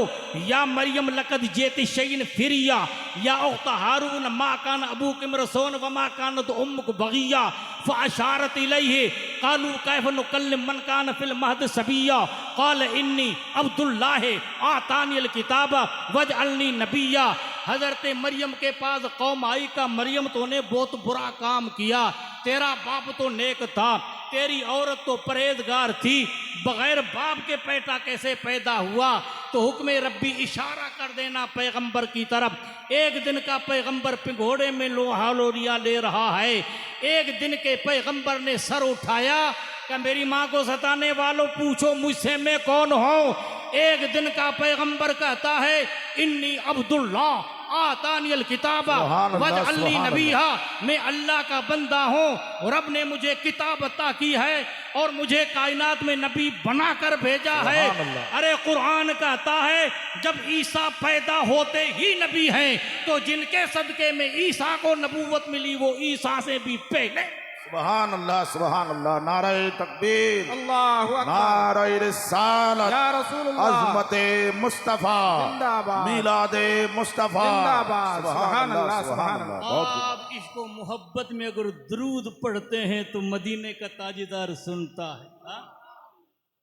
या मरियम लकद जेति शैन फिरिया या उख्ता हारून मा कान अबूक इमरसून व मा कानत उम्मुक बगिया फअशारत इलैहि कालू कैफ नुकल्लिम मन कान फिल महद सबिया क़ाल इन्नी अब्दुल्लाह आतानियल किताब वजअलनी नबिया। हजरत मरियम के पास कौम आई का मरियम तूने बहुत बुरा काम किया, तेरा बाप तो नेक था, तेरी औरत तो परहेजगार थी, बगैर बाप के बेटा कैसे पैदा हुआ? तो हुक्म रब्बी इशारा कर देना पैगंबर की तरफ। एक दिन का पैगंबर पिघोड़े में लोहा लोरिया ले रहा है, एक दिन के पैगंबर ने सर उठाया कि मेरी माँ को सताने वालों पूछो मुझसे मैं कौन हूँ। एक दिन का पैगंबर कहता है इन्नी अब्दुल्ला आतानियल किताबा वजअलनी नबिया, मैं अल्लाह का बंदा हूँ, रब ने मुझे किताब अता की है और मुझे कायनात में नबी बनाकर भेजा है। अरे कुरान कहता है जब ईसा पैदा होते ही नबी हैं, तो जिनके सदके में ईसा को नबूवत मिली वो ईसा से भी पहले। सुभान अल्लाह, नारे तकबीर, अल्लाहु अकबर, नारे रिसालत, या रसूलुल्लाह, अज़मते मुस्तफा, जिंदाबाद, मिलादे मुस्तफा, जिंदाबाद, सुभान अल्लाह, सुभान अल्लाह। बहुत आप इसको मोहब्बत में अगर दुरूद पढ़ते हैं तो मदीने का ताजदार सुनता है। हाँ?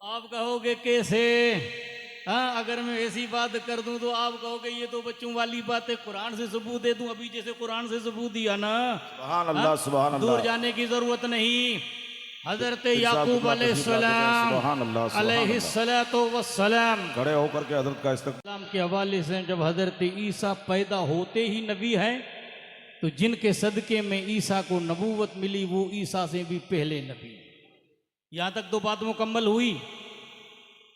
आप कहोगे कैसे? हाँ, अगर मैं ऐसी बात कर दूं तो आप कहोगे ये तो बच्चों वाली बात है, कुरान से सबूत दे दूं, अभी जैसे कुरान से सबूत दिया ना। सुभान अल्लाह, सुभान अल्लाह, दूर जाने की जरूरत नहीं। हजरत याकूब अलैहिस्सलाम अलैहिस्सलातु वस्सलाम खड़े होकर के हजरत का इस्तक़बाल के हवाले से जब हजरत ईसा पैदा होते ही नबी है, तो जिनके सदके में ईसा को नबूवत मिली वो ईसा से भी पहले नबी। यहाँ तक तो बात मुकम्मल हुई।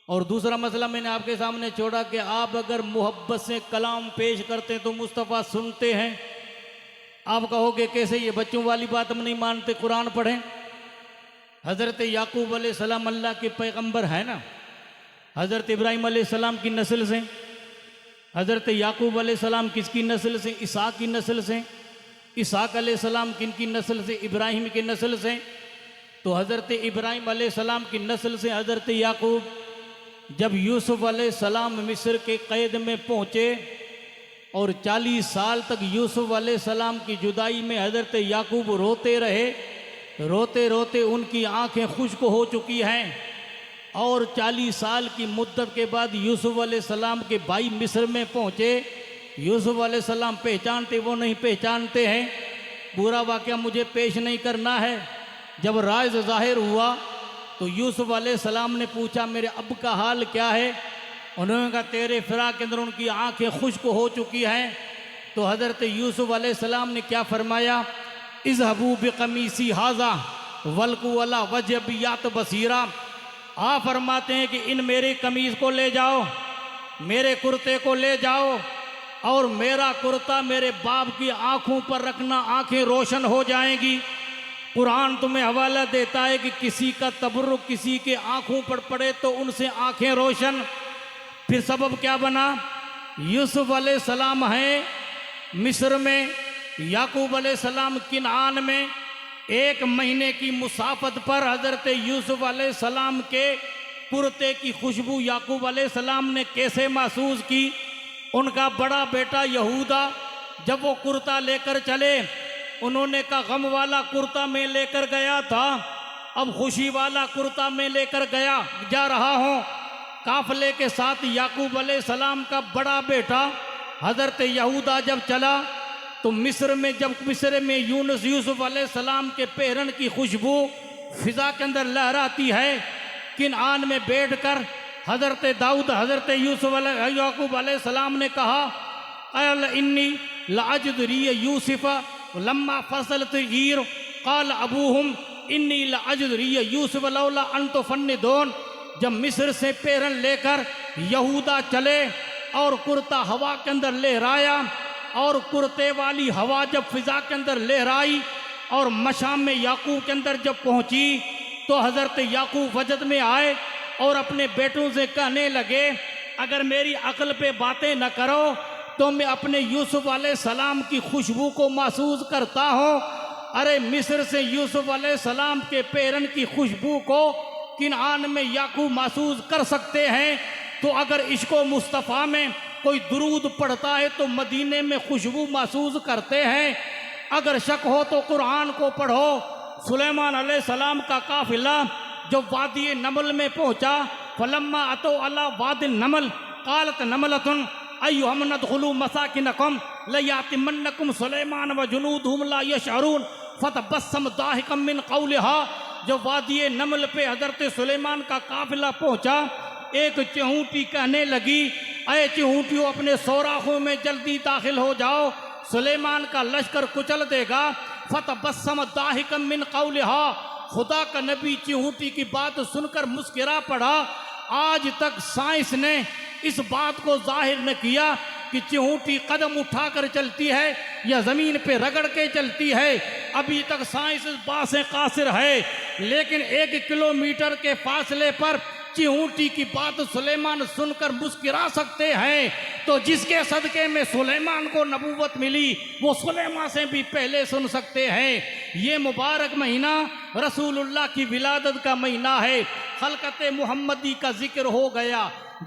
और दूसरा मसला मैंने आपके सामने छोड़ा कि आप अगर मोहब्बत से कलाम पेश करते हैं तो मुस्तफ़ा सुनते हैं। आप कहोगे कैसे, ये बच्चों वाली बात हम नहीं मानते, कुरान पढ़ें। हज़रत याकूब अलैहिस्सलाम अल्लाह के पैगंबर है ना, हज़रत इब्राहीम अलैहिस्सलाम की नस्ल से। हज़रत याकूब अलैहिस्सलाम किसकी नस्ल से? इसहाक की नस्ल से। इसहाक अलैहिस्सलाम किन की नस्ल से? इब्राहीम की नस्ल से। तो हज़रत इब्राहीम अलैहिस्सलाम की नस्ल से हज़रत याकूब जब यूसुफ अलैहिस्सलाम मिस्र के कैद में पहुँचे और 40 साल तक यूसुफ अलैहिस्सलाम की जुदाई में हज़रत याकूब रोते रहे, रोते रोते उनकी आंखें खुश्क हो चुकी हैं। और 40 साल की मुद्दत के बाद यूसुफ अलैहिस्सलाम के भाई मिस्र में पहुँचे। यूसुफ अलैहिस्सलाम पहचानते वो नहीं पहचानते हैं, पूरा वाक़या मुझे पेश नहीं करना है। जब राज ज़ाहिर हुआ तो यूसुफ अलैहिस्सलाम ने पूछा मेरे अब का हाल क्या है? उन्होंने कहा तेरे फिराक के अंदर उनकी आंखें खुश्क हो चुकी हैं। तो हज़रत यूसुफ अलैहिस्सलाम ने क्या फरमाया? इज़हबू बिक़मीसी हाज़ा वल्कू अला वजबियात बसीरा। आप फरमाते हैं कि इन मेरे कमीज़ को ले जाओ, मेरे कुर्ते को ले जाओ और मेरा कुर्ता मेरे बाप की आँखों पर रखना, आँखें रोशन हो जाएंगी। कुरान तुम्हें हवाला देता है कि किसी का तबर्रुक किसी के आँखों पर पड़े तो उनसे आँखें रोशन। फिर सबब क्या बना? यूसुफ अलैहिस्सलाम हैं मिस्र में, याकूब अलैहिस्सलाम किनान में। 1 महीने की मुसाफत पर हज़रत यूसुफ अलैहिस्सलाम के कुर्ते की खुशबू याकूब अलैहिस्सलाम ने कैसे महसूस की। उनका बड़ा बेटा यहूदा जब वो कुर्ता लेकर चले, उन्होंने कहा गम वाला कुर्ता मैं लेकर गया था, अब खुशी वाला कुर्ता मैं लेकर जा रहा हूँ। काफले के साथ याकूब अलैहिस्सलाम का बड़ा बेटा हज़रत यहूदा जब चला तो मिस्र में यूसुफ अलैहिस्सलाम के पेहरन की खुशबू फिजा के अंदर लहराती है। किनान में बैठकर हज़रत दाऊद हज़रत याकूब अलैहिस्सलाम ने कहा अल इन्नी लाजिद रिय यूसुफ लम्मा फसलत ईर काल अबूहुम इन्नी लाजिद रिय यूसुफ लौला अंतो फन्निदोन। जब मिस्र से पेरन लेकर यहूदा चले और कुर्ता हवा के अंदर लहराया और कुर्ते वाली हवा जब फिजा के अंदर लहराई और मशाम में याकूब के अंदर जब पहुंची तो हज़रत याकूब वजद में आए और अपने बेटों से कहने लगे अगर मेरी अक्ल पे बातें न करो तो मैं अपने यूसुफ अलैहिस्सलाम की खुशबू को महसूस करता हूँ। अरे मिस्र से यूसुफ अलैहिस्सलाम के पेरन की खुशबू को किनान में याकूब महसूस कर सकते हैं, तो अगर इश्को मुस्तफ़ा में कोई दुरूद पढ़ता है तो मदीने में खुशबू महसूस करते हैं। अगर शक हो तो कुरान को पढ़ो। सुलेमान अलैहिस्सलाम का काफिला जब वादी नमल में पहुंचा, फलम्मा अतो अला वाद नमल कालत नमलतुन अय्युहम नदखुलू मसाकिनकुम लयातिमन्नकुम सुलेमान व जुनूदहुम ला यशअरून फतबस्सम दाहिकम मिन कौलिहा। जब वादी नमल पे हज़रत सुलेमान का काफिला पहुंचा, एक चहूटी कहने लगी अय चहूटियों अपने सोराखों में जल्दी दाखिल हो जाओ, सुलेमान का लश्कर कुचल देगा। फतबस्सम दाहिकम मिन कौलिहा। खुदा का नबी चहूटी की बात सुनकर मुस्कुरा पड़ा। आज तक साइंस ने इस बात को जाहिर न किया कि चहूटी कदम उठाकर चलती है या ज़मीन पे रगड़ के चलती है। अभी तक साइंस इस बात से कासिर है, लेकिन 1 किलोमीटर के फासले पर चहूटी की बात सुलेमान सुनकर मुस्कुरा सकते हैं। तो जिसके सदके में सुलेमान को नबूवत मिली वो सुलेमान से भी पहले सुन सकते हैं। ये मुबारक महीना रसूलुल्लाह की विलादत का महीना है। खलकत मुहम्मदी का जिक्र हो गया,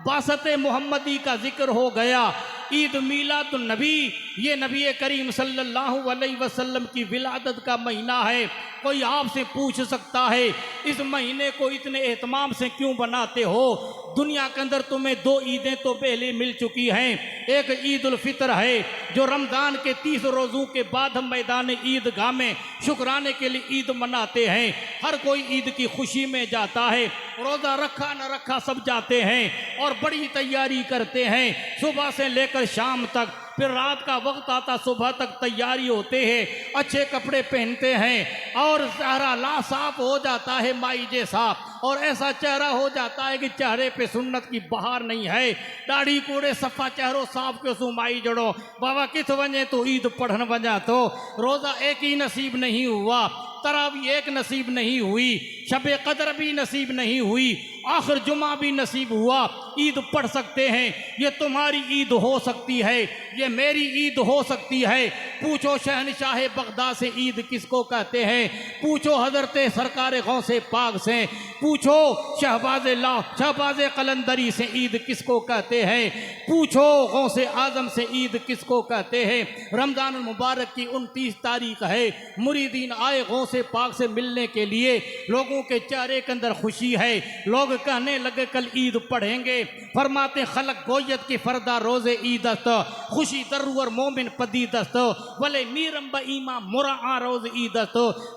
बासत मुहम्मदी का जिक्र हो गया। ईद मीलादुन नबी, ये नबी करीम सल्लल्लाहु अलैहि वसल्लम की विलादत का महीना है। कोई आपसे पूछ सकता है इस महीने को इतने एहतमाम से क्यों बनाते हो? दुनिया के अंदर तुम्हें 2 ईदें तो पहले मिल चुकी हैं। एक ईद उल फितर है जो रमज़ान के 30 रोज़ों के बाद हम मैदान ईदगाह में शुक्राने के लिए ईद मनाते हैं। हर कोई ईद की खुशी में जाता है, रोज़ा रखा न रखा सब जाते हैं और बड़ी तैयारी करते हैं सुबह से लेकर शाम तक। फिर रात का वक्त आता, सुबह तक तैयारी होते हैं, अच्छे कपड़े पहनते हैं और चेहरा ला साफ हो जाता है माई जैसा, और ऐसा चेहरा हो जाता है कि चेहरे पे सुन्नत की बहार नहीं है। दाढ़ी कूड़े सफ़ा चेहरों साफ के सुमाई जड़ो बाबा किस वजह तो ईद पढ़न वजह तो रोज़ा एक ही नसीब नहीं हुआ, तरावी एक नसीब नहीं हुई, शबे कदर भी नसीब नहीं हुई, आखिर जुमा भी नसीब हुआ। ईद पढ़ सकते हैं। ये तुम्हारी ईद हो सकती है, ये मेरी ईद हो सकती है। पूछो शहनशाह बगदाद से ईद किसको कहते हैं, पूछो हज़रत सरकार गौसे पाक से, पूछो शहबाज कलंदरी से ईद किसको कहते हैं, पूछो गौसे आजम से ईद किसको कहते हैं। रमज़ान मुबारक की 29 तारीख है। मुरीदीन आए गौसे पाक से मिलने के लिए, लोगों के चेहरे के अंदर खुशी है। लोग कहने लगे कल ईद पढ़ेंगे। फरमाते खलक गोयत की फरदा रोज़े ईदस्त खुशी दरुअर मोमिन पदीदस्त वले मीरम बईमा मुरा रोज़ ईदस्त।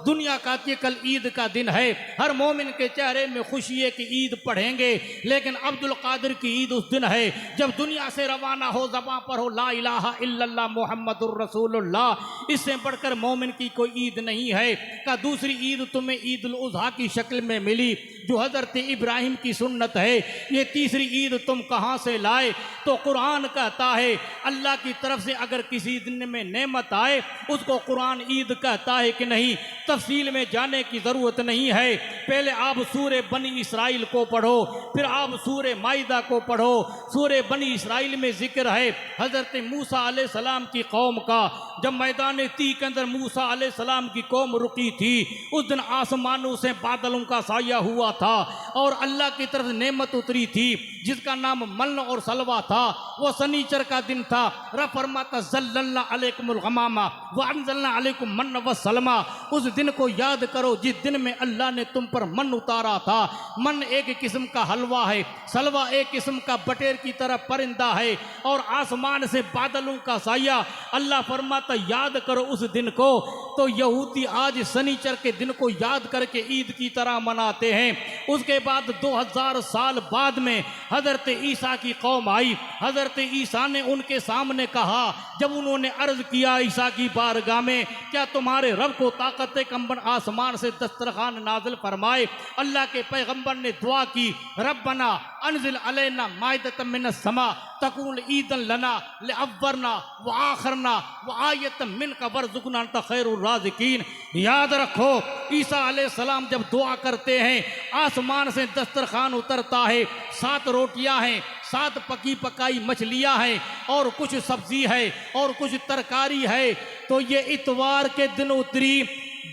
दुनिया कहती है कल ईद का दिन है, हर मोमिन के चेहरे में खुशी है कि ईद पढ़ेंगे, लेकिन अब्दुल कादिर की ईद उस दिन है जब दुनिया से रवाना हो, ज़बां पर हो ला इलाहा इल्लल्लाह मुहम्मदुर रसूलुल्लाह। इससे बढ़कर मोमिन की कोई ईद नहीं है। का दूसरी ईद तुम्हें ईद उल उज़हा की शक्ल में मिली जो हज़रत इब्राहिम की सुन्नत है। ये तीसरी ईद तुम कहाँ से लाए? तो कुरान कहता है अल्लाह की तरफ से अगर किसी दिन में नेमत आए उसको कुरान ईद कहता है कि नहीं, तफसील में जाने की ज़रूरत नहीं है। पहले आप सूरे बनी इसराइल को पढ़ो, फिर आप सूरे माइदा को पढ़ो। सूरे बनी इसराइल में जिक्र है हज़रत मूसा अलैहिस्सलाम की कौम का। जब मैदान ती के अंदर मूसा अलैहिस्सलाम की कौम रुकी थी, उस दिन आसमानों से बादलों का साया हुआ था और अल्लाह की तरफ नेमत उतरी थी जिसका नाम मन और सलवा था। वो शनिचर का दिन था। रब फरमाता ज़ल्लल्ना अलैकुमुल गमामा व अंज़लना अलैकुम मन व सलमा। उस दिन को याद करो जिस दिन में अल्लाह ने तुम पर मन उतारा था। मन एक किस्म का हलवा है, सलवा एक किस्म का बटेर की तरह परिंदा है और आसमान से बादलों का साया। अल्लाह फरमाता याद करो उस दिन को। तो यहूदी आज शनिचर के दिन को याद करके ईद की तरह मनाते हैं। उसके बाद 2000 साल बाद में हजरत ईसा की कौम आई। हजरत ईसा ने उनके सामने कहा, जब उन्होंने अर्ज किया ईसा की बारगाह में, क्या तुम्हारे रब को ताकत कंबन आसमान से दस्तरखान नाजिल फरमाए? अल्लाह के पैगंबर ने दुआ की, रब्बना अनजिल अलैना माइदतम मिनस समा तकून ईदन लना लिअव्वरना व आखरना व आयतम मिनका वरज़ुकना अंत खैरुर राज़िकीन। याद रखो ईसा अलैहिस्सलाम जब दुआ करते हैं आसमान से दस्तरखान उतरता है। 7 रोटियां हैं, 7 पकी पकाई मछलियां हैं और कुछ सब्जी है और कुछ तरकारी है। तो ये इतवार के दिन उतरी।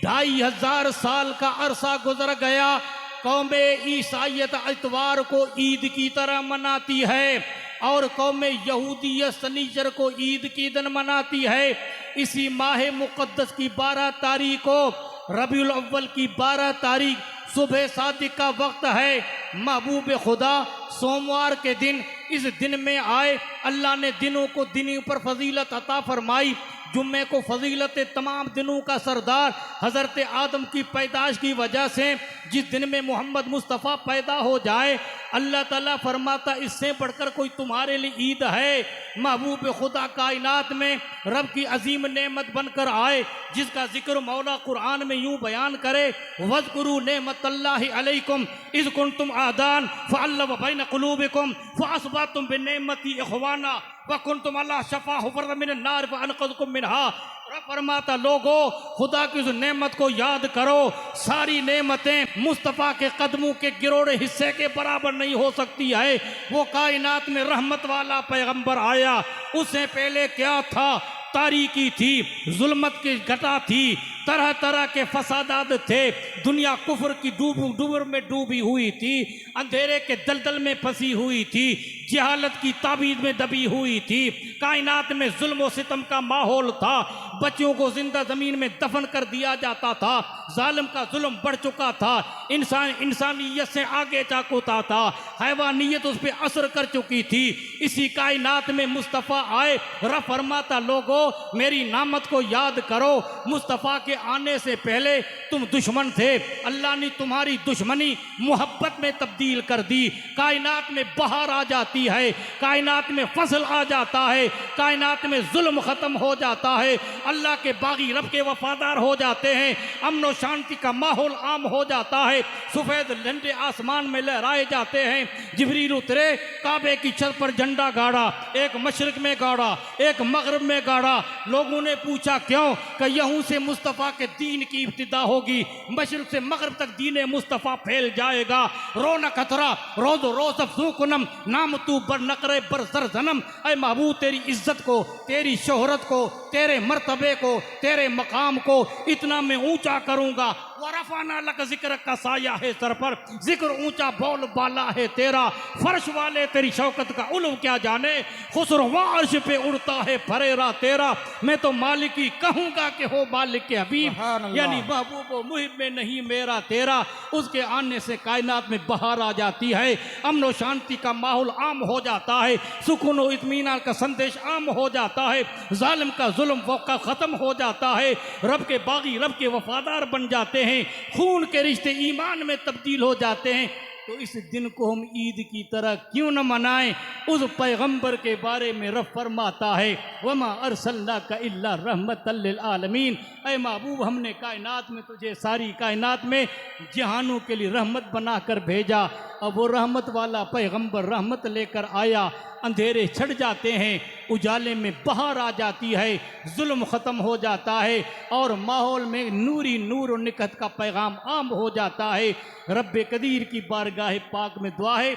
2500 साल का अरसा गुजर गया। कौम ईसाइयत इतवार को ईद की तरह मनाती है और कौम यहूदियत शनिचर को ईद की दिन मनाती है। इसी माह मुक़द्दस की 12 तारीख को रबीउल अव्वल की 12 तारीख सुबह सादिक का वक्त है। महबूब खुदा सोमवार के दिन इस दिन में आए। अल्लाह ने दिनों को दिनों पर फजीलत अता फरमाई। जुम्मे को फजीलत तमाम दिनों का सरदार हज़रत आदम की पैदाश की वजह से जिस दिन में मोहम्मद मुस्तफ़ा पैदा हो जाए, अल्लाह ताला फरमाता इससे बढ़कर कोई तुम्हारे लिए ईद है। महबूब खुदा कायनात में रब की अजीम नेमत बनकर आए जिसका जिक्र मौला कुरान में यूं बयान करे, वज़कुरू नेमतल्लाहि अलैकुम इज़ कुंतुम आदान फ़अल्लफ़ बैन क़ुलूबिकुम फ़अस्बहतुम बिनिअमतिही इख़वाना व कुंतुम अला शफ़ा हुफ़रतिन मिनन नार फ़अनक़ज़कुम मिनहा। रब फरमाता लोगो खुदा की उस नेमत को याद करो। सारी नेमतें मुस्तफ़ा के कदमों के गिरोड़े हिस्से के बराबर नहीं हो सकती है। वो कायनात में रहमत वाला पैगंबर आया। उससे पहले क्या था? तारीकी थी, जुल्मत की घटा थी, तरह तरह के फसादात थे। दुनिया कुफ्र की डूबर में डूबी हुई थी, अंधेरे के दलदल में फंसी हुई थी, जहालत की ताबीज में दबी हुई थी। कायनात में जुल्म और सितम का माहौल था। बच्चों को जिंदा जमीन में दफन कर दिया जाता था। जालिम का जुल्म बढ़ चुका था। इंसानियत से आगे जा चुका था। हैवानियत उस पर असर कर चुकी थी। इसी कायनात में मुस्तफ़ा आए। रब फरमाता लोगो मेरी नामत को याद करो। मुस्तफ़ा के आने से पहले तुम दुश्मन थे। अल्लाह ने तुम्हारी दुश्मनी मोहब्बत में तब्दील कर दी। कायनात में बहार आ जाती है, कायनात में फसल आ जाता है, कायनात में जुल्म ख़त्म हो जाता है। अल्लाह के बागी रब के वफादार हो जाते हैं। अमन और शांति का माहौल आम हो जाता है। सफ़ेद झंडे आसमान में लहराए जाते हैं। जिब्रील उतरे, काबे की छत पर झंडा गाड़ा, एक मशरिक में गाड़ा, एक मगरब में गाड़ा। लोगों ने पूछा क्यों? कि यूं से मुस्तफ़ा के दीन की इब्तिदा होगी, मशरिक से मगरब तक दीन मुस्तफ़ा फैल जाएगा। रो न खतरा रोज़ रोज़ अफ़ज़ूकुनम नाम तू बर नकरे बर सर जन्म। ऐ महबूब तेरी इज्जत को, तेरी शोहरत को, तेरे मर्तबे को, तेरे मकाम को इतना मैं ऊंचा करूंगा। वरफ़ाना लक ज़िक्र का साया है सर पर, जिक्र ऊंचा बोल बाला है तेरा। फर्श वाले तेरी शौकत का उल्व क्या जाने, खुसरो अर्श पे उड़ता है फरेरा तेरा। मैं तो मालिक ही कहूँगा कि हो मालिक के हबीब, यानी महबूब व मुहिब में नहीं मेरा तेरा। उसके आने से कायनात में बहार आ जाती है। अमन व शांति का माहौल आम हो जाता है। सुकून व इत्मीनान का संदेश आम हो जाता है। जालिम का जुल्म वक़्त ख़त्म हो जाता है। रब के बागी रब के वफादार बन जाते हैं। खून के रिश्ते ईमान में तब्दील हो जाते हैं। तो इस दिन को हम ईद की तरह क्यों न मनाएं? उस पैगंबर के बारे में रब फरमाता है, वमा अरसलनाका इल्ला रहमतल लिल आलमीन। ऐ महबूब हमने कायनात में तुझे सारी कायनात में जहानों के लिए रहमत बना कर भेजा। अब वो रहमत वाला पैगंबर रहमत लेकर आया। अंधेरे छट जाते हैं, उजाले में बहार आ जाती है, जुल्म ख़त्म हो जाता है और माहौल में नूरी नूर और निकहत का पैगाम आम हो जाता है। रब्बे कदीर की बारगाह पाक में दुआ है।